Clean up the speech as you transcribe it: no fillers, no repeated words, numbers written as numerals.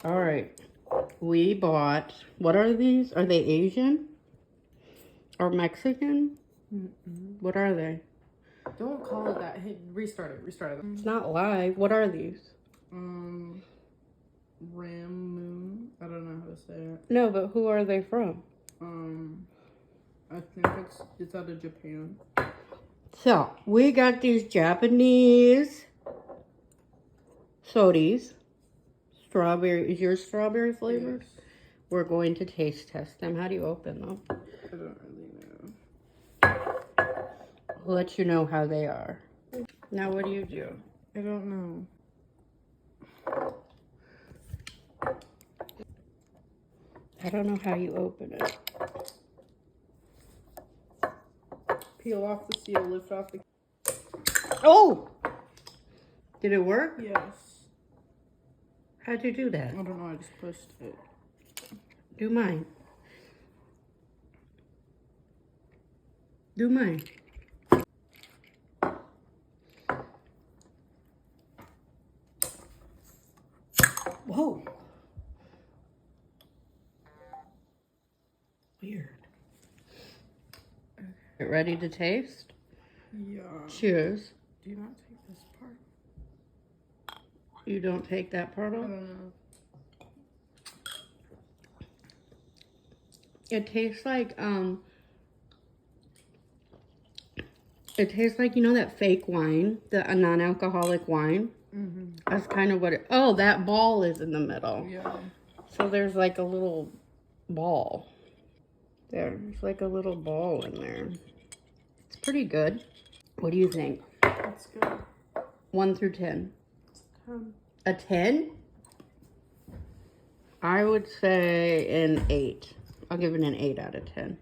All right. We bought, what are these? Are they Asian? Or Mexican? What are they? Don't call it that. Hey, restart it. It's not live. What are these? Ram Moon. I don't know how to say it. No, but who are they from? I think it's out of Japan. So, we got these Japanese sodies. Strawberry. Is yours strawberry flavored? Yes. We're going to taste test them. How do you open them? I don't really know. I'll let you know how they are. Now, what do you do? I don't know. I don't know how you open it. Peel off the seal, lift off the... Oh! Did it work? Yes. How'd you do that? I don't know, I just pushed it. Do mine. Do mine. Whoa. Weird. Get ready to taste? Yeah. Cheers. Do you not take this part? You don't take that part I off? don't know. It tastes like, you know that fake wine, a non-alcoholic wine? Mm-hmm. That's kind of what it, oh, that ball is in the middle. Yeah. So there's like a little ball. There's like a little ball in there. It's pretty good. What do you think? That's good. 1 through 10. 10. A 10? I would say an 8. I'll give it an 8 out of 10.